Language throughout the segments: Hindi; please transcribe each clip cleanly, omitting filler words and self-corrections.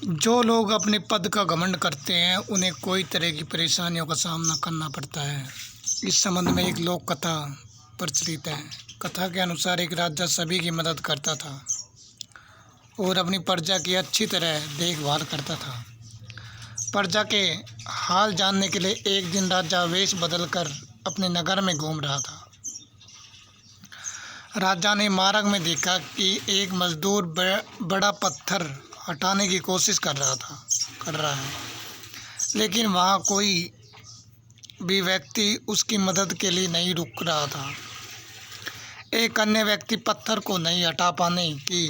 जो लोग अपने पद का घमंड करते हैं उन्हें कई तरह की परेशानियों का सामना करना पड़ता है। इस संबंध में एक लोक कथा प्रचलित है। कथा के अनुसार एक राजा सभी की मदद करता था और अपनी प्रजा की अच्छी तरह देखभाल करता था। प्रजा के हाल जानने के लिए एक दिन राजा वेश बदलकर अपने नगर में घूम रहा था। राजा ने मार्ग में देखा कि एक मजदूर बड़ा पत्थर हटाने की कोशिश कर रहा है, लेकिन वहाँ कोई भी व्यक्ति उसकी मदद के लिए नहीं रुक रहा था। एक अन्य व्यक्ति पत्थर को नहीं हटा पाने की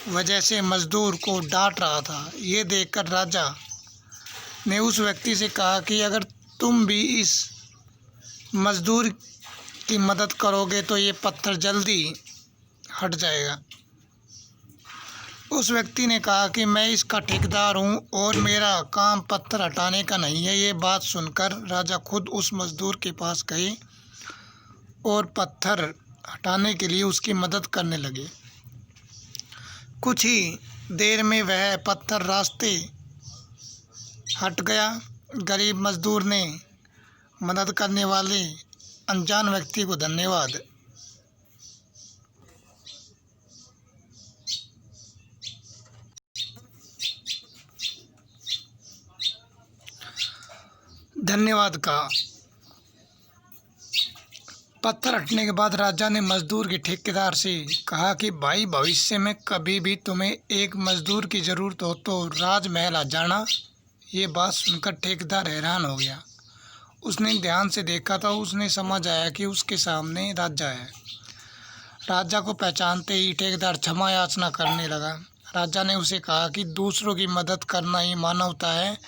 वजह से मजदूर को डांट रहा था। ये देखकर राजा ने उस व्यक्ति से कहा कि अगर तुम भी इस मजदूर की मदद करोगे तो ये पत्थर जल्दी हट जाएगा। उस व्यक्ति ने कहा कि मैं इसका ठेकेदार हूँ और मेरा काम पत्थर हटाने का नहीं है। ये बात सुनकर राजा खुद उस मजदूर के पास गए और पत्थर हटाने के लिए उसकी मदद करने लगे। कुछ ही देर में वह पत्थर रास्ते हट गया। गरीब मजदूर ने मदद करने वाले अनजान व्यक्ति को धन्यवाद। धन्यवाद कहा। पत्थर हटने के बाद राजा ने मजदूर के ठेकेदार से कहा कि भाई, भविष्य में कभी भी तुम्हें एक मजदूर की ज़रूरत हो तो राजमहल आ जाना। ये बात सुनकर ठेकेदार हैरान हो गया। उसने ध्यान से देखा तो उसने समझ आया कि उसके सामने राजा है। राजा को पहचानते ही ठेकेदार क्षमा याचना करने लगा। राजा ने उसे कहा कि दूसरों की मदद करना ही मानवता है।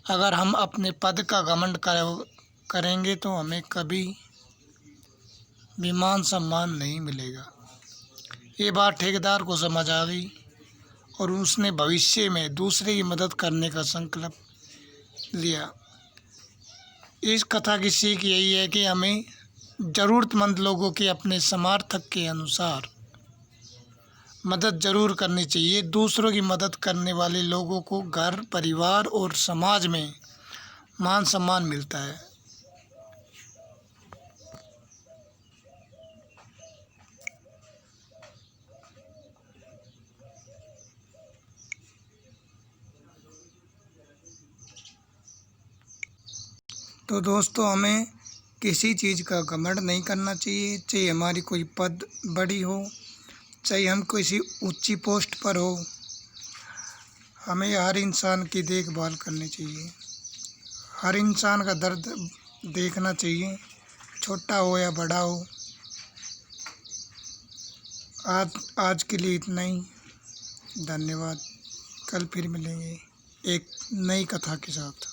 अगर हम अपने पद का घमंड करेंगे तो हमें कभी भी मान सम्मान नहीं मिलेगा। ये बात ठेकेदार को समझ आ गई और उसने भविष्य में दूसरे की मदद करने का संकल्प लिया। इस कथा की सीख यही है कि हमें ज़रूरतमंद लोगों की अपने सामर्थ्य के अनुसार मदद ज़रूर करनी चाहिए। दूसरों की मदद करने वाले लोगों को घर, परिवार और समाज में मान सम्मान मिलता है। तो दोस्तों, हमें किसी चीज़ का घमंड नहीं करना चाहिए, चाहे हमारी कोई पद बड़ी हो, चाहे हम किसी ऊंची पोस्ट पर हो। हमें हर इंसान की देखभाल करनी चाहिए, हर इंसान का दर्द देखना चाहिए, छोटा हो या बड़ा हो। आज के लिए इतना ही। धन्यवाद। कल फिर मिलेंगे एक नई कथा के साथ।